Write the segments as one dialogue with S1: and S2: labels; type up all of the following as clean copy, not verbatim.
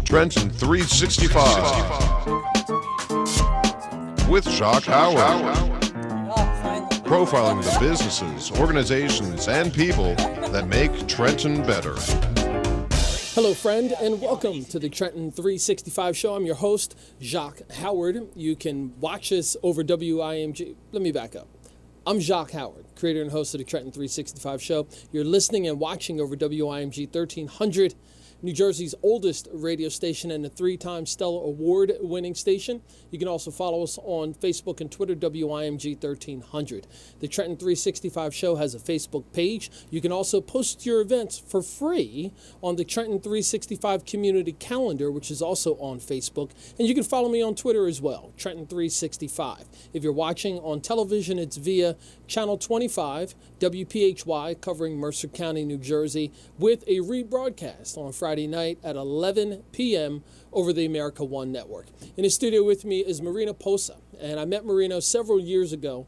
S1: Trenton 365 with Jacque Howard. Profiling the businesses, organizations, and people that make Trenton better.
S2: Hello, friend, and welcome to the Trenton 365 show. I'm your host, Jacque Howard. You can watch us over WIMG. Let me back up. I'm Jacque Howard, creator and host of the Trenton 365 show. You're listening and watching over WIMG 1300, New Jersey's oldest radio station and a 3-time Stellar Award-winning station. You can also follow us on Facebook and Twitter, WIMG 1300. The Trenton 365 show has a Facebook page. You can also post your events for free on the Trenton 365 community calendar, which is also on Facebook. And you can follow me on Twitter as well, Trenton 365. If you're watching on television, it's via Channel 25, WPHY, covering Mercer County, New Jersey, with a rebroadcast on Friday night at 11 p.m. over the America One Network. In the studio with me is Marino Posso, and I met Marino several years ago,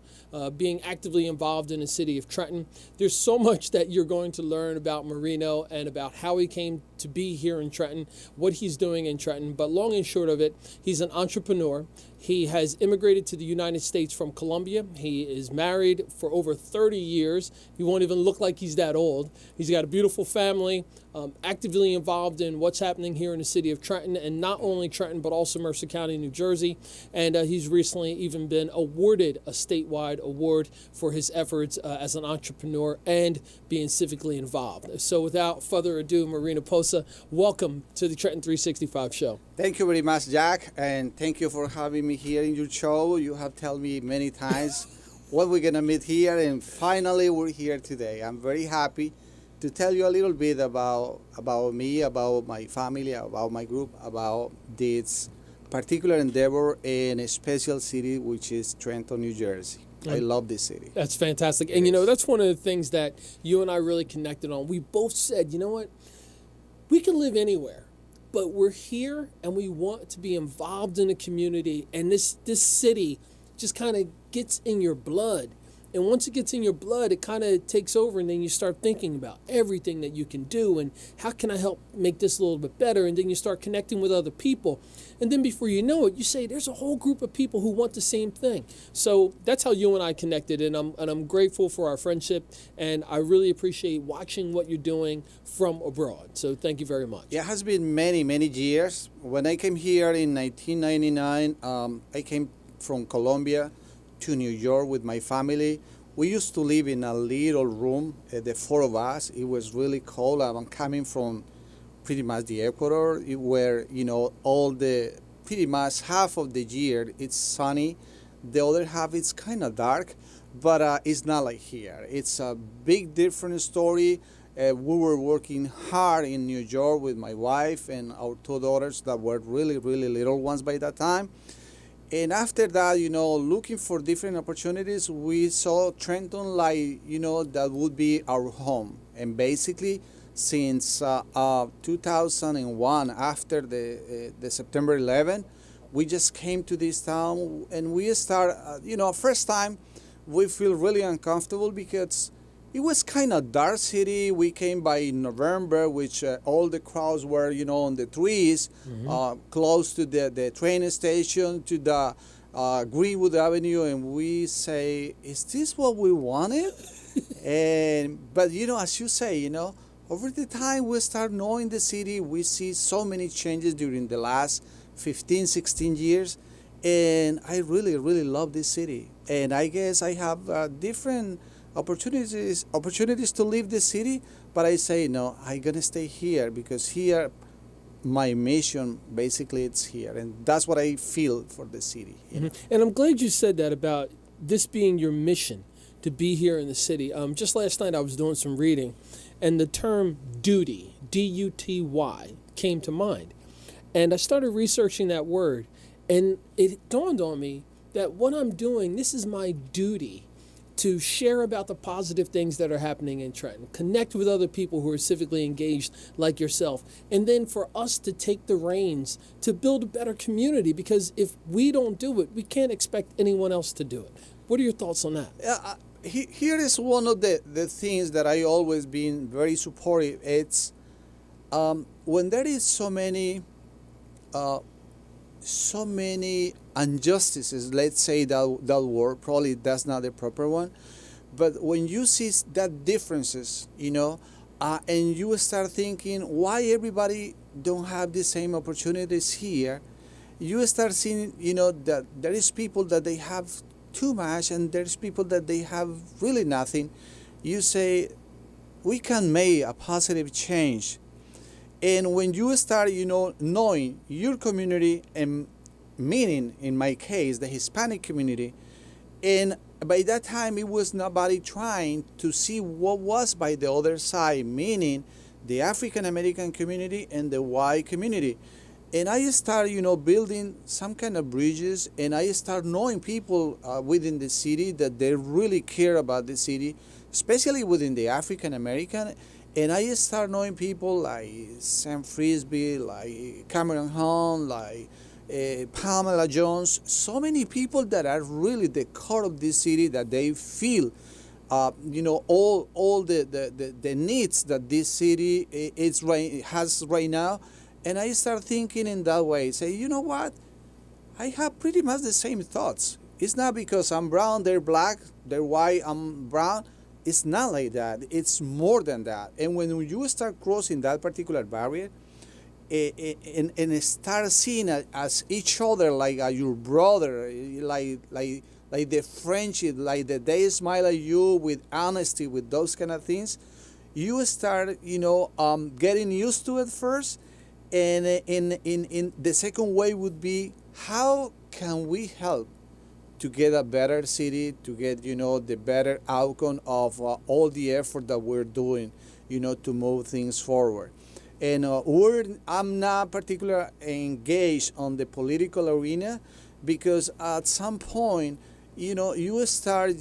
S2: being actively involved in the city of Trenton. There's so much that you're going to learn about Marino and about how he came to be here in Trenton, what he's doing in Trenton, but long and short of it, he's an entrepreneur. He has immigrated to the United States from Colombia. He is married for over 30 years. He won't even look like he's that old. He's got a beautiful family, actively involved in what's happening here in the city of Trenton, and not only Trenton, but also Mercer County, New Jersey. And he's recently even been awarded a statewide award for his efforts as an entrepreneur and being civically involved. So without further ado, Marino Posso, welcome to the Trenton 365 show.
S3: Thank you very much, Jacque, and thank you for having me here in your show. You have told me many times what we're going to meet here, and finally we're here today. I'm very happy to tell you a little bit about me, about my family, about my group, about this particular endeavor in a special city, which is Trenton, New Jersey. I love this city.
S2: That's fantastic. And, you know, that's one of the things that you and I really connected on. We both said, you know what, we can live anywhere, but we're here and we want to be involved in the community. And this city just kind of gets in your blood. And once it gets in your blood, it kind of takes over, and then you start thinking about everything that you can do and how can I help make this a little bit better, and then you start connecting with other people. And then before you know it, you say there's a whole group of people who want the same thing. So that's how you and I connected, and I'm grateful for our friendship, and I really appreciate watching what you're doing from abroad. So thank you very much.
S3: It has been many, many years. When I came here in 1999, I came from Colombia to New York with my family. We used to live in a little room, the four of us. It was really cold. I'm coming from pretty much the Ecuador, where, you know, pretty much half of the year it's sunny. The other half it's kind of dark, but it's not like here. It's a big different story. We were working hard in New York with my wife and our 2 daughters that were really, really little ones by that time. And after that, you know, looking for different opportunities, we saw Trenton like, you know, that would be our home. And basically, since 2001, after the September 11, we just came to this town and we start, you know, first time we feel really uncomfortable because it was kind of dark city. We came by November, which all the crowds were, you know, on the trees, close to the train station, to the Greenwood Avenue, and we say, is this what we wanted? But, you know, as you say, you know, over the time we start knowing the city, we see so many changes during the last 15, 16 years, and I really, really love this city. And I guess I have different opportunities to leave the city, but I say no, I'm gonna stay here because here my mission basically it's here, and that's what I feel for the city.
S2: And I'm glad you said that about this being your mission to be here in the city. Just last night I was doing some reading, and the term duty, D-U-T-Y, came to mind, and I started researching that word, and it dawned on me that what I'm doing, this is my duty to share about the positive things that are happening in Trenton, connect with other people who are civically engaged like yourself, and then for us to take the reins to build a better community, because if we don't do it, we can't expect anyone else to do it. What are your thoughts on that?
S3: Here is one of the things that I always been very supportive. It's when there is so many uh, so many injustices. Let's say that word. Probably that's not the proper one. But when you see that differences, and you start thinking why everybody don't have the same opportunities here, you start seeing, that there is people that they have too much and there's people that they have really nothing. You say we can make a positive change. And when you start, knowing your community, and meaning in my case the Hispanic community, and by that time it was nobody trying to see what was by the other side, meaning the African American community and the white community. And I start, building some kind of bridges, and I start knowing people within the city that they really care about the city, especially within the African American. And I start knowing people like Sam Frisbee, like Cameron Hunt, like Pamela Jones, so many people that are really the core of this city, that they feel, all the needs that this city has right now. And I start thinking in that way, say, you know what? I have pretty much the same thoughts. It's not because I'm brown, they're black, they're white, I'm brown. It's not like that. It's more than that. And when you start crossing that particular barrier, and start seeing as each other like your brother, like the friendship, like that they smile at you with honesty, with those kind of things, you start getting used to it first. And in the second way would be, how can we help to get a better city, to get the better outcome of all the effort that we're doing, to move things forward. And I'm not particularly engaged on the political arena, because at some point, you start,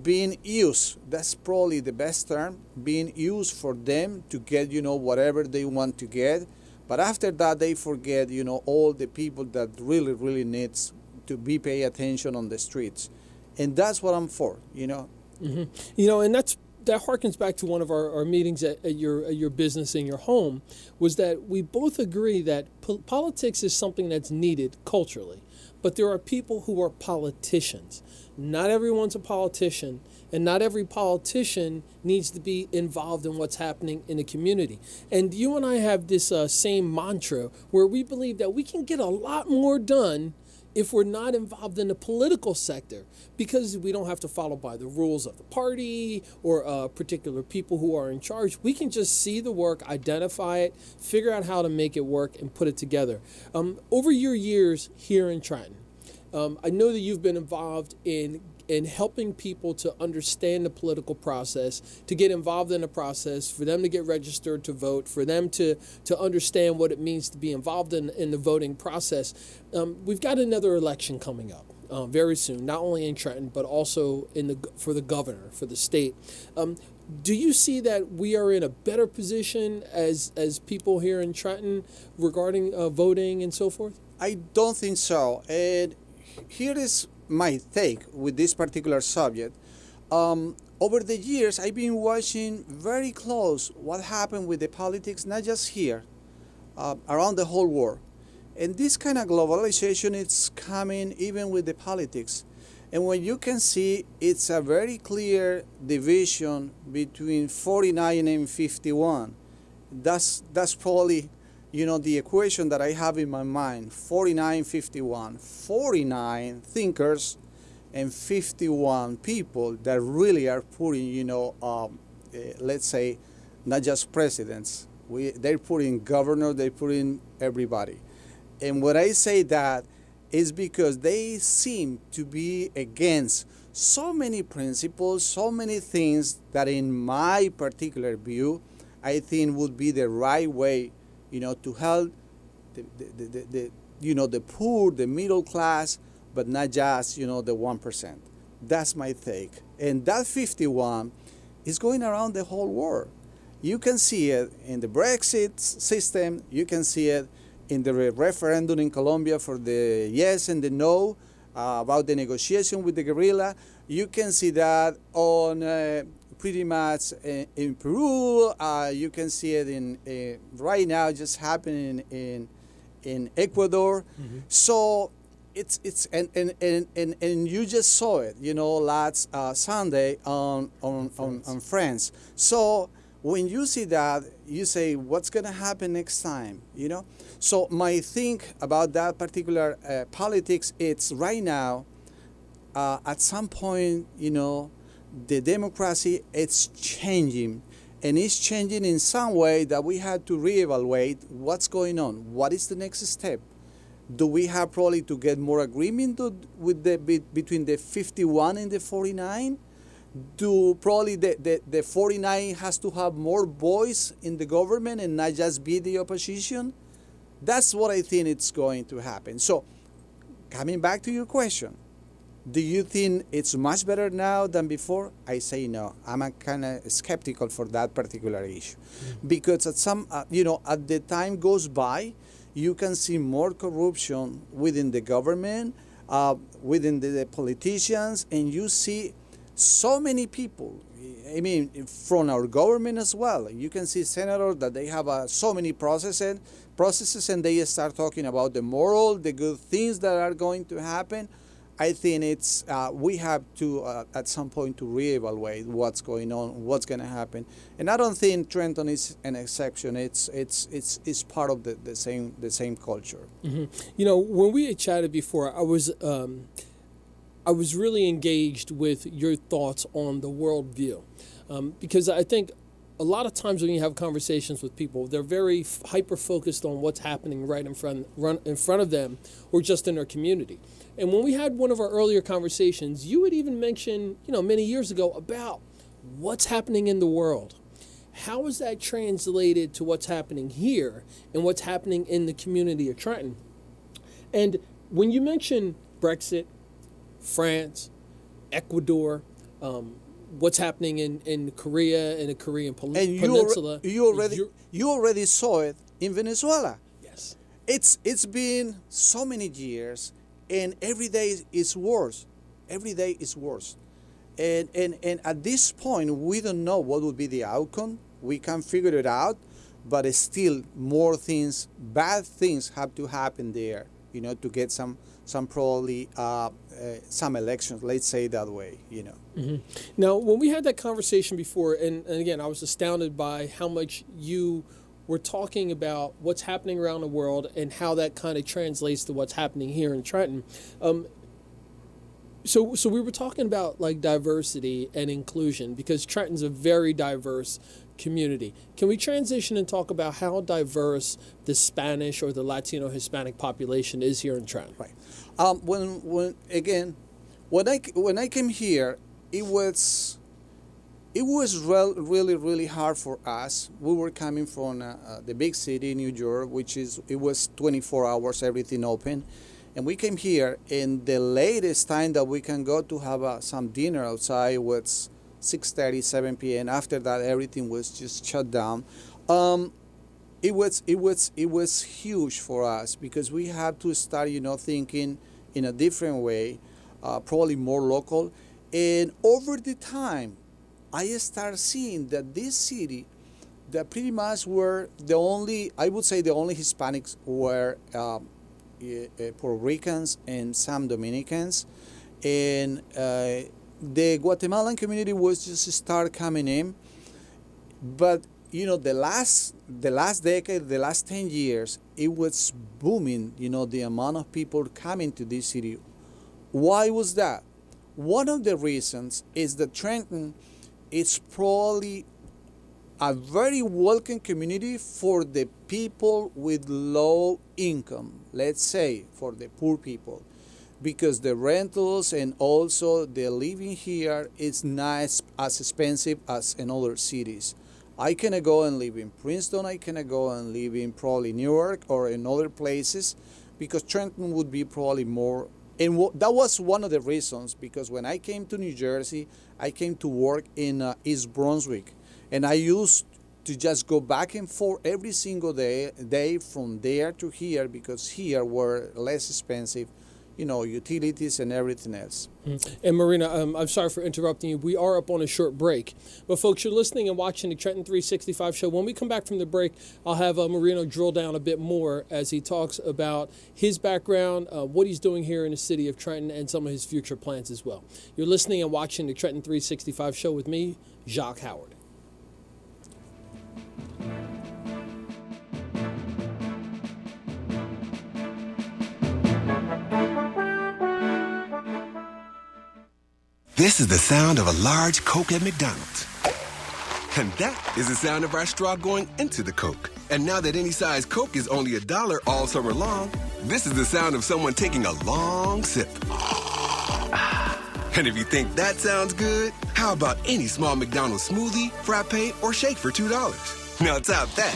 S3: being used. That's probably the best term, being used for them to get, whatever they want to get. But after that, they forget, all the people that really, really needs to be pay attention on the streets. And that's what I'm for,
S2: Mm-hmm. And that harkens back to one of our meetings at your business in your home, was that we both agree that politics is something that's needed culturally, but there are people who are politicians. Not everyone's a politician, and not every politician needs to be involved in what's happening in the community. And you and I have this same mantra where we believe that we can get a lot more done if we're not involved in the political sector, because we don't have to follow by the rules of the party or particular people who are in charge. We can just see the work, identify it, figure out how to make it work, and put it together. Over your years here in Trenton, I know that you've been involved in helping people to understand the political process, to get involved in the process, for them to get registered to vote, for them to understand what it means to be involved in the voting process. We've got another election coming up very soon, not only in Trenton, but also for the governor, for the state. Do you see that we are in a better position as people here in Trenton regarding voting and so forth?
S3: I don't think so. And here is my take with this particular subject. Over the years, I've been watching very close what happened with the politics, not just here, around the whole world. And this kind of globalization, it's coming even with the politics. And when you can see, it's a very clear division between 49 and 51. That's probably the equation that I have in my mind, 49, 51. 49 thinkers and 51 people that really are putting, let's say, not just presidents. They're putting governor, they're putting everybody. And when I say that, is because they seem to be against so many principles, so many things that in my particular view, I think would be the right way to help the poor, the middle class, but not just, the 1%. That's my take. And that 51 is going around the whole world. You can see it in the Brexit system. You can see it in the referendum in Colombia for the yes and the no about the negotiation with the guerrilla. You can see that on pretty much in Peru. You can see it in right now just happening in Ecuador. So it's and you just saw it, last Sunday on France. So when you see that, you say, what's going to happen next time? So my think about that particular politics, it's right now, at some point, the democracy, it's changing. And it's changing in some way that we have to reevaluate what's going on. What is the next step? Do we have probably to get more agreement with between the 51 and the 49? Do probably the 49 has to have more voice in the government and not just be the opposition? That's what I think it's going to happen. So, coming back to your question, do you think it's much better now than before? I say no. I'm kind of skeptical for that particular issue, because at at the time goes by, you can see more corruption within the government, within the politicians, and you see so many people. I mean, from our government as well. You can see senators that they have so many processes, and they start talking about the moral, the good things that are going to happen. I think it's we have to at some point to reevaluate what's going on, what's going to happen, and I don't think Trenton is an exception. It's part of the same culture.
S2: When we had chatted before, I was really engaged with your thoughts on the worldview, because I think a lot of times when you have conversations with people, they're very hyper focused on what's happening right in front of them, or just in their community. And when we had one of our earlier conversations, you had even mentioned, many years ago, about what's happening in the world. How is that translated to what's happening here and what's happening in the community of Trenton? And when you mention Brexit, France, Ecuador, what's happening in Korea and the Korean Peninsula.
S3: You already saw it in Venezuela.
S2: Yes.
S3: It's been so many years, and every day is worse. Every day is worse. And at this point, we don't know what will be the outcome. We can figure it out, but still more things, bad things have to happen there, to get some probably some elections, let's say that way,
S2: Now, when we had that conversation before, and again, I was astounded by how much you were talking about what's happening around the world and how that kind of translates to what's happening here in Trenton. So we were talking about like diversity and inclusion, because Trenton's a very diverse community. Can we transition and talk about how diverse the Spanish or the Latino Hispanic population is here in Trenton?
S3: Right. When I came here, it was really hard for us. We were coming from the big city, New York, it was 24 hours, everything open. And we came here, and the latest time that we can go to have some dinner outside was 6:30, 7 p.m. After that, everything was just shut down. It was huge for us, because we had to start, thinking in a different way, probably more local. And over the time, I started seeing that this city, that pretty much were the only Hispanics were Puerto Ricans and some Dominicans, and the Guatemalan community was just start coming in. But the last decade, the last 10 years, it was booming. The amount of people coming to this city. Why was that? One of the reasons is that Trenton is probably a very welcome community for the people with low income, let's say for the poor people, because the rentals and also the living here is not as expensive as in other cities. I can go and live in Princeton, I can go and live in probably Newark or in other places, because Trenton would be probably more. And that was one of the reasons, because when I came to New Jersey, I came to work in East Brunswick. And I used to just go back and forth every single day from there to here, because here were less expensive. utilities and everything else.
S2: And Marina, I'm sorry for interrupting you. We are up on a short break. But folks, you're listening and watching the Trenton 365 show. When we come back from the break, I'll have Marino drill down a bit more as he talks about his background, what he's doing here in the city of Trenton, and some of his future plans as well. You're listening and watching the Trenton 365 show with me, Jacque Howard.
S4: This is the sound of a large Coke at McDonald's. And that is the sound of our straw going into the Coke. And now that any size Coke is only $1 all summer long, this is the sound of someone taking a long sip. And if you think that sounds good, how about any small McDonald's smoothie, frappe, or shake for $2? Now top that.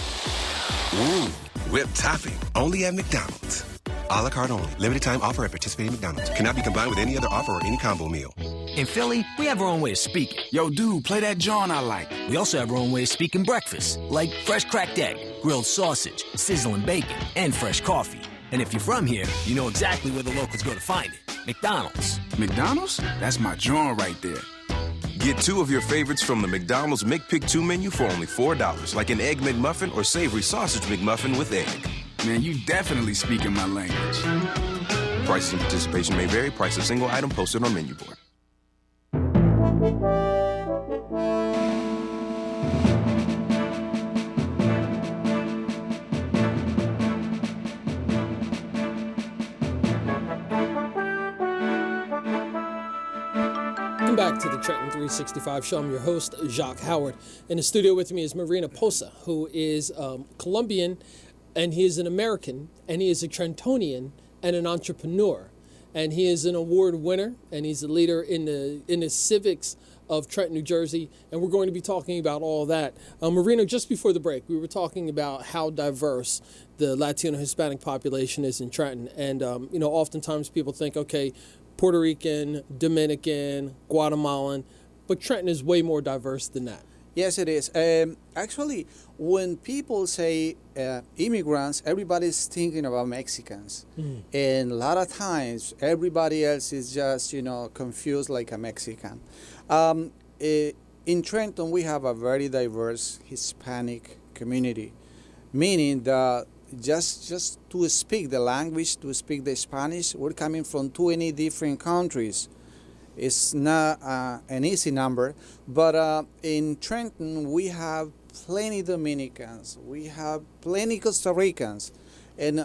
S4: Ooh, whipped topping, only at McDonald's. A la carte only. Limited time offer at participating McDonald's. Cannot be combined with any other offer or any combo meal.
S5: In Philly, we have our own way of speaking.
S6: Yo, dude, play that John I like.
S5: We also have our own way of speaking breakfast, like fresh cracked egg, grilled sausage, sizzling bacon, and fresh coffee. And if you're from here, you know exactly where the locals go to find it. McDonald's.
S6: McDonald's? That's my John right there.
S7: Get 2 of your favorites from the McDonald's McPick 2 menu for only $4, like an Egg McMuffin or savory sausage McMuffin with egg.
S6: Man, you definitely speaking my language.
S7: Prices and participation may vary. Price of single item posted on menu board.
S2: Welcome back to the Trenton 365 show. I'm your host, Jacque Howard. In the studio with me is Marino Posso, who is Colombian, and he is an American, and he is a Trentonian and an entrepreneur. And he is an award winner, and he's a leader in the civics of Trenton, New Jersey. And we're going to be talking about all that. Marino, just before the break, we were talking about how diverse the Latino Hispanic population is in Trenton. And, oftentimes people think, okay, Puerto Rican, Dominican, Guatemalan, but Trenton is way more diverse than that.
S3: Yes, it is. Actually, when people say immigrants, everybody's thinking about Mexicans. And a lot of times, everybody else is just, confused like a Mexican. In Trenton, we have a very diverse Hispanic community, meaning that just to speak the language, to speak the Spanish, we're coming from 20 different countries. It's not an easy number, but in Trenton, we have plenty Dominicans, we have plenty Costa Ricans, and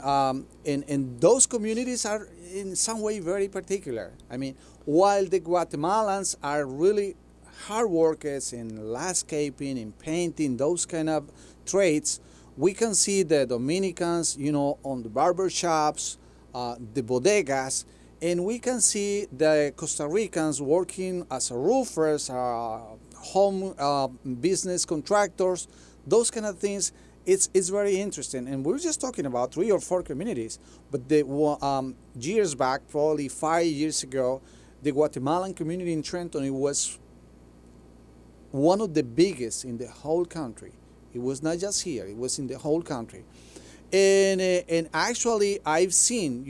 S3: those communities are in some way very particular. I mean, while the Guatemalans are really hard workers in landscaping, in painting, those kind of trades, we can see the Dominicans, on the barber shops, the bodegas, and we can see the Costa Ricans working as roofers, home business contractors, those kind of things. It's very interesting. And we're just talking about 3 or 4 communities. But years back, probably 5 years ago, the Guatemalan community in Trenton, it was one of the biggest in the whole country. It was not just here, it was in the whole country. And actually, I've seen,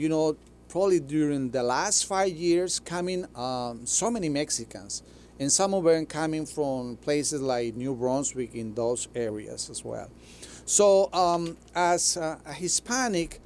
S3: probably during the last 5 years coming so many Mexicans, and some of them coming from places like New Brunswick, in those areas as well. So as a Hispanic,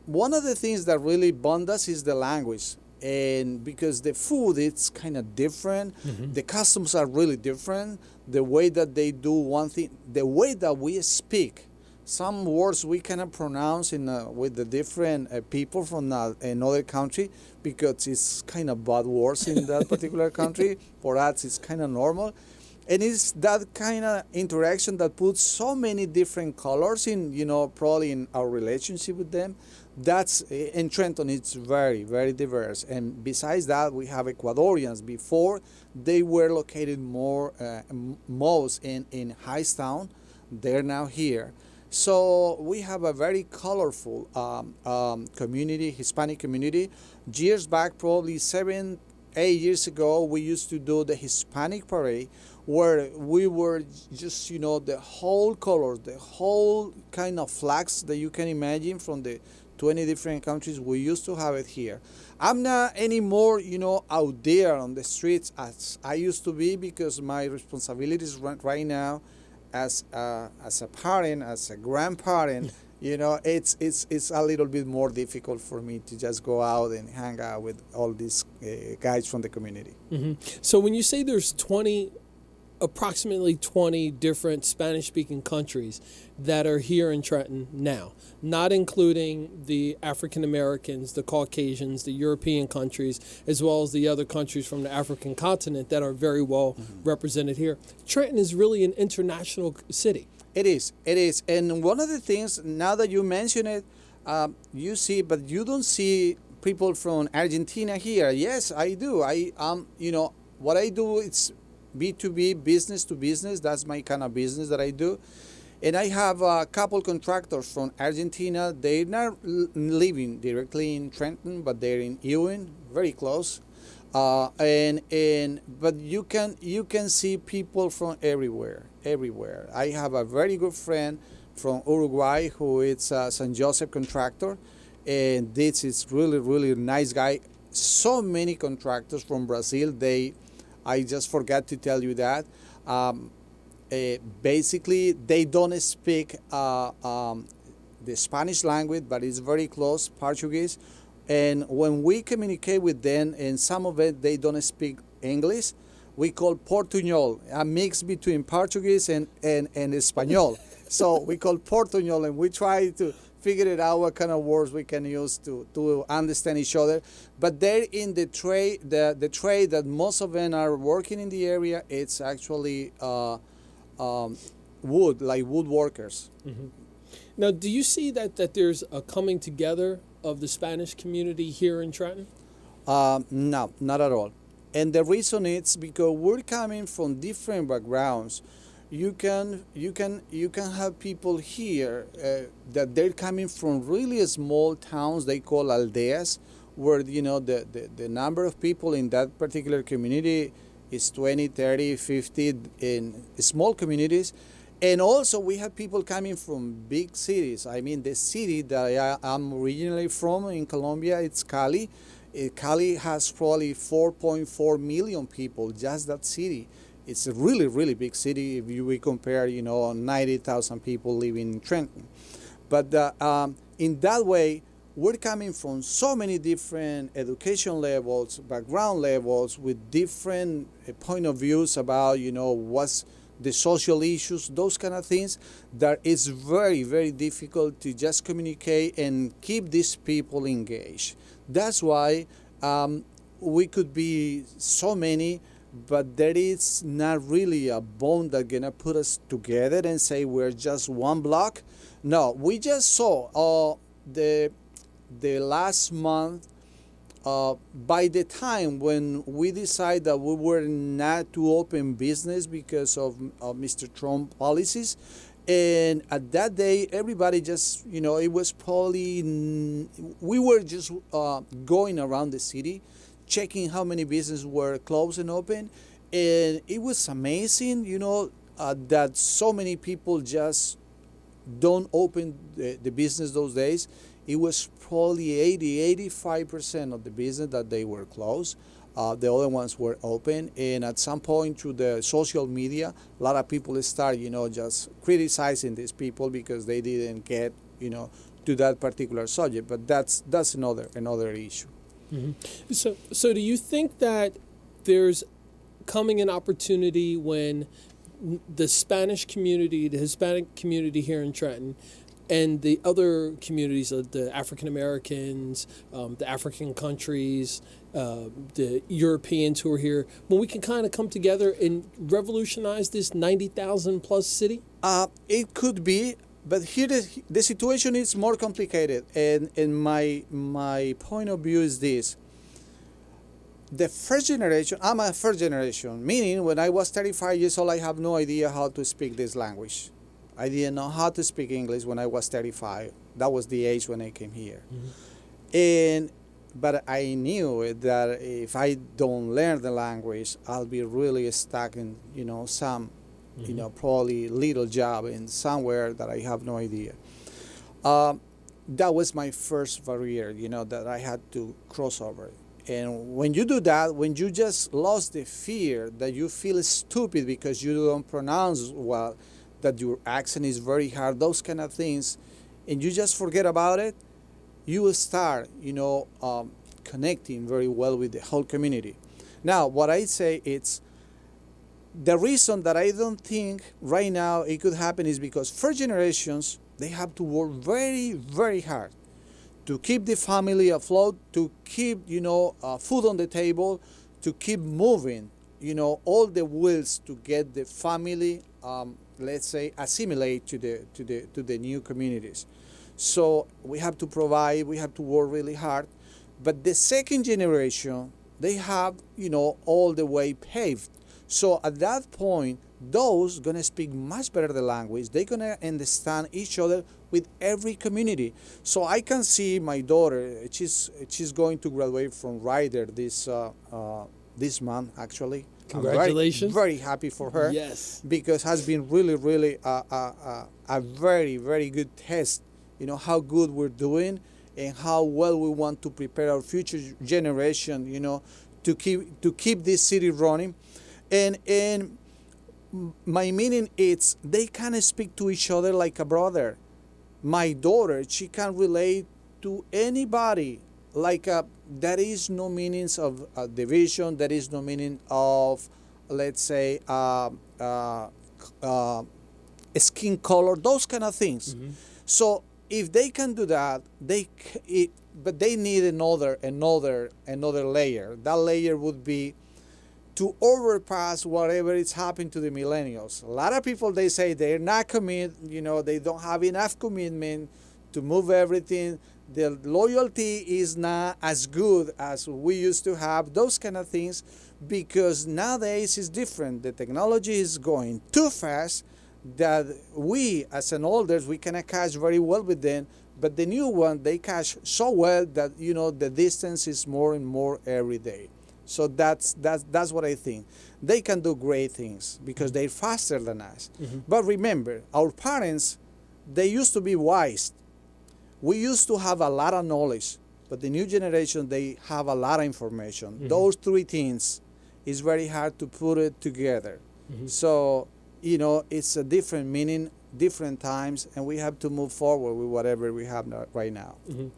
S3: one of the things that really bond us is the language. And because the food, it's kind of different, the customs are really different, the way that they do one thing, the way that we speak. Some words we cannot pronounce with the different people from another country, because it's kind of bad words in that particular country. For us, it's kind of normal. And it's that kind of interaction that puts so many different colors in, probably in our relationship with them. That's in Trenton, it's very, very diverse. And besides that, we have Ecuadorians. Before, they were located most in Hightstown. They're now here. So we have a very colorful community, Hispanic community. Years back, probably 7-8 years ago, we used to do the Hispanic parade, where we were just, the whole colors, the whole kind of flags that you can imagine, from the 20 different countries. We used to have it here. I'm not anymore, out there on the streets as I used to be because my responsibilities right now as a parent, as a grandparent, it's a little bit more difficult for me to just go out and hang out with all these guys from the community.
S2: So when you say there's approximately 20 different Spanish-speaking countries that are here in Trenton now, not including the African Americans, the Caucasians, the European countries, as well as the other countries from the African continent that are very well represented here. Trenton is really an international city.
S3: It is. And one of the things, now that you mention it, you see, but you don't see people from Argentina here. Yes, I do. What I do, it's B2B, business to business. That's my kind of business that I do. And I have a couple contractors from Argentina. They're not living directly in Trenton, but they're in Ewing, very close. But you can see people from everywhere. I have a very good friend from Uruguay who is a San Joseph contractor, and this is really nice guy. So many contractors from Brazil. I just forgot to tell you that. Basically, they don't speak the Spanish language, but it's very close, Portuguese. And when we communicate with them, and some of it, they don't speak English, we call Portuñol, a mix between Portuguese and Espanol. So we call Portuñol, and we try to figure it out what kind of words we can use to understand each other. But they're in the trade, the trade that most of them are working in the area, it's actually woodworkers.
S2: Now, do you see that there's a coming together of the Spanish community here in Trenton?
S3: No, not at all. And the reason is because we're coming from different backgrounds. You can have people here that they're coming from really small towns they call aldeas, where the number of people in that particular community is 20, 30, 50 in small communities. And also we have people coming from big cities. I mean, the city that I'm originally from in Colombia, it's Cali. Cali has probably 4.4 million people, just that city. It's a really big city if we compare, 90,000 people living in Trenton. But in that way, we're coming from so many different education levels, background levels, with different point of views about, what's the social issues, those kind of things, that it's very difficult to just communicate and keep these people engaged. That's why we could be so many, but there is not really a bond that's gonna put us together and say we're just one block. No, we just saw the last month, by the time when we decided that we were not to open business because of Mr. Trump policies, and at that day, everybody just, it was probably, we were just going around the city, checking how many businesses were closed and open, and it was amazing, that so many people just don't open the business those days. It was probably 85% of the business that they were closed. The other ones were open. And at some point through the social media, a lot of people start, just criticizing these people because they didn't get, to that particular subject. But that's another issue.
S2: Mm-hmm. So do you think that there's coming an opportunity when the Spanish community, the Hispanic community here in Trenton, and the other communities of the African Americans, the African countries, the Europeans who are here, when we can kind of come together and revolutionize this 90,000 plus city?
S3: It could be, but here the situation is more complicated. And my point of view is this. The first generation, I'm a first generation, meaning when I was 35 years old, I have no idea how to speak this language. I didn't know how to speak English when I was 35. That was the age when I came here. Mm-hmm. But I knew that if I don't learn the language, I'll be really stuck in, some, probably little job in somewhere that I have no idea. that was my first barrier, that I had to cross over. And when you do that, when you just lost the fear that you feel stupid because you don't pronounce well, that your accent is very hard, those kind of things, and you just forget about it, you will start, connecting very well with the whole community. Now, what I say it's the reason that I don't think right now it could happen is because first generations, they have to work very, very hard to keep the family afloat, to keep, food on the table, to keep moving, all the wheels to get the family, let's say, assimilate to the new communities. So we have to provide, we have to work really hard. But the second generation, they have, all the way paved. So at that point, those gonna speak much better the language. They're gonna understand each other with every community. So I can see my daughter. She's going to graduate from Ryder this month actually.
S2: Congratulations!
S3: I'm very happy for her.
S2: Yes,
S3: because has been really, really a very, very good test. How good we're doing and how well we want to prepare our future generation. To keep this city running, and my meaning is they can speak to each other like a brother. My daughter, she can relate to anybody like there is no meanings of division. There is no meaning of, let's say, skin color, those kind of things. Mm-hmm. So if they can do that, but they need another layer. That layer would be to overpass whatever is happening to the millennials. A lot of people, they say they're not they don't have enough commitment to move everything. The loyalty is not as good as we used to have, those kind of things, because nowadays is different. The technology is going too fast that we, as an elders, we cannot catch very well with them, but the new one, they catch so well that, the distance is more and more every day. So that's what I think. They can do great things because they're faster than us. Mm-hmm. But remember, our parents, they used to be wise. We used to have a lot of knowledge, but the new generation, they have a lot of information. Mm-hmm. Those three things is very hard to put it together. Mm-hmm. So, it's a different meaning, different times, and we have to move forward with whatever we have right now.
S2: Mm-hmm.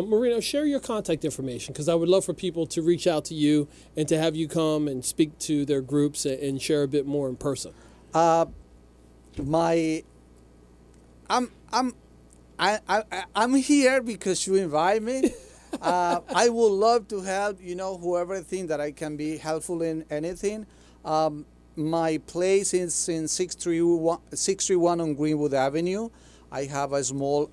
S2: Marino, share your contact information, because I would love for people to reach out to you and to have you come and speak to their groups and share a bit more in person.
S3: I'm here because you invite me. I would love to help, whoever think that I can be helpful in anything. My place is in 631 on Greenwood Avenue. I have a small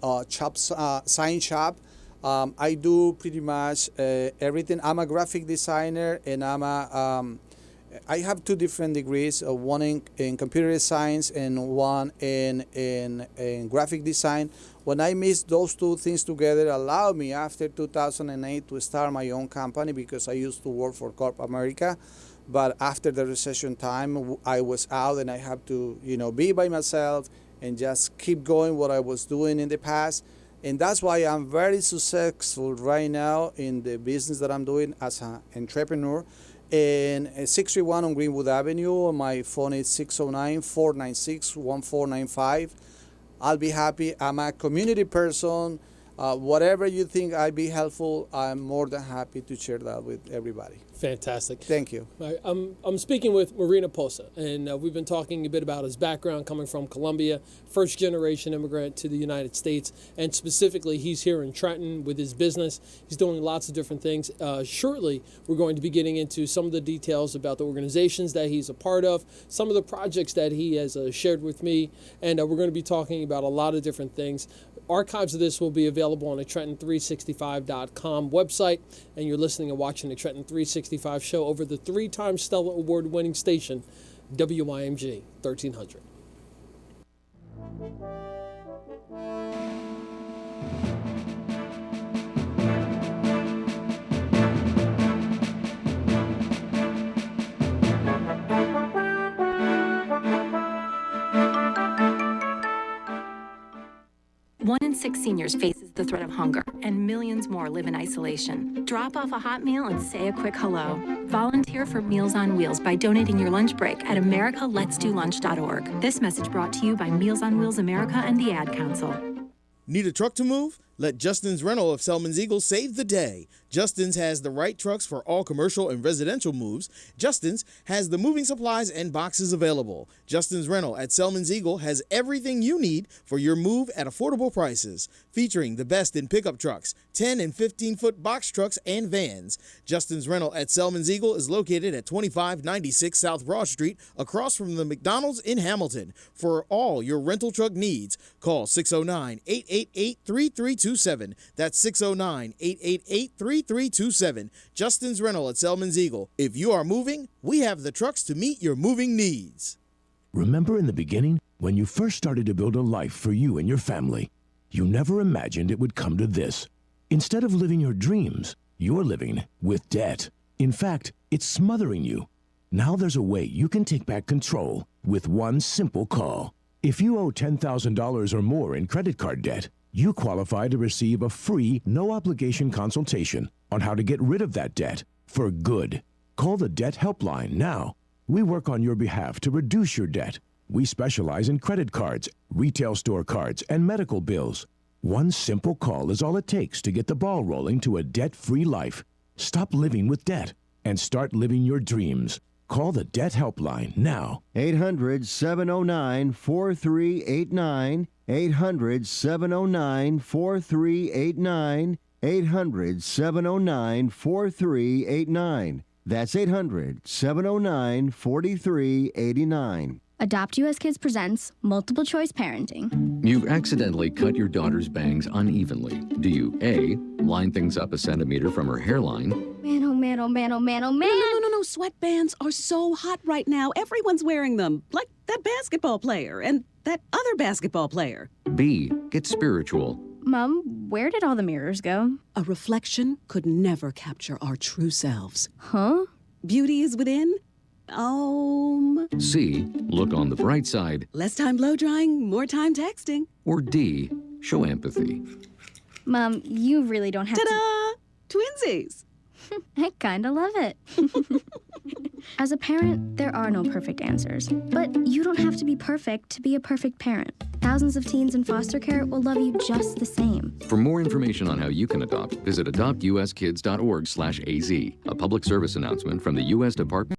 S3: sign shop. I do pretty much everything. I'm a graphic designer, and I have 2 different degrees, one in computer science and one in graphic design. When I mix those 2 things together, allowed me after 2008 to start my own company, because I used to work for Corp America. But after the recession time, I was out and I have to, be by myself and just keep going what I was doing in the past. And that's why I'm very successful right now in the business that I'm doing as an entrepreneur. And 631 on Greenwood Avenue, my phone is 609-496-1495. I'll be happy. I'm a community person. Whatever you think I'd be helpful, I'm more than happy to share that with everybody.
S2: Fantastic.
S3: Thank you.
S2: I'm speaking with Marino Posso, and we've been talking a bit about his background coming from Colombia, first-generation immigrant to the United States, and specifically he's here in Trenton with his business. He's doing lots of different things. Shortly, we're going to be getting into some of the details about the organizations that he's a part of, some of the projects that he has shared with me, and we're going to be talking about a lot of different things. Archives of this will be available on the Trenton365.com website, and you're listening and watching the Trenton 365 show over the 3-time Stellar Award-winning station, WIMG 1300.
S8: One in 6 seniors faces the the threat of hunger, and millions more live in isolation. Drop off a hot meal and say a quick hello. Volunteer for Meals on Wheels by donating your lunch break at americaletsdolunch.org. This message brought to you by Meals on Wheels America and the Ad Council.
S9: Need a truck to move? Let Justin's Rental of Selman's Eagle save the day. Justin's has the right trucks for all commercial and residential moves. Justin's has the moving supplies and boxes available. Justin's Rental at Selman's Eagle has everything you need for your move at affordable prices, featuring the best in pickup trucks, 10 and 15-foot box trucks, and vans. Justin's Rental at Selman's Eagle is located at 2596 South Broad Street, across from the McDonald's in Hamilton. For all your rental truck needs, call 609-888-3327. That's 609-888-3327. Justin's Rental at Selman's Eagle. If you are moving, we have the trucks to meet your moving needs.
S10: Remember in the beginning, when you first started to build a life for you and your family, you never imagined it would come to this. Instead of living your dreams, you're living with debt. In fact, it's smothering you. Now there's a way you can take back control with one simple call. If you owe $10,000 or more in credit card debt, you qualify to receive a free, no-obligation consultation on how to get rid of that debt for good. Call the Debt Helpline now. We work on your behalf to reduce your debt. We specialize in credit cards, retail store cards, and medical bills. One simple call is all it takes to get the ball rolling to a debt-free life. Stop living with debt and start living your dreams. Call the Debt Helpline now.
S11: 800-709-4389. 800-709-4389. 800-709-4389. That's 800-709-4389.
S12: Adopt U.S. Kids presents Multiple Choice Parenting.
S13: You've accidentally cut your daughter's bangs unevenly. Do you A, line things up a centimeter from her hairline?
S12: Man, oh man, oh man, oh man, oh man.
S14: No. Sweatbands are so hot right now. Everyone's wearing them. Like that basketball player and that other basketball player.
S13: B, get spiritual.
S12: Mom, where did all the mirrors go?
S14: A reflection could never capture our true selves.
S12: Huh?
S14: Beauty is within.
S13: C, look on the bright side.
S14: Less time blow drying, more time texting.
S13: Or D, show empathy.
S12: Mom, you really don't have
S14: Ta-da! Twinsies!
S12: I kinda love it. As a parent, there are no perfect answers. But you don't have to be perfect to be a perfect parent. Thousands of teens in foster care will love you just the same.
S13: For more information on how you can adopt, visit adoptuskids.org/AZ. A public service announcement from the U.S. Department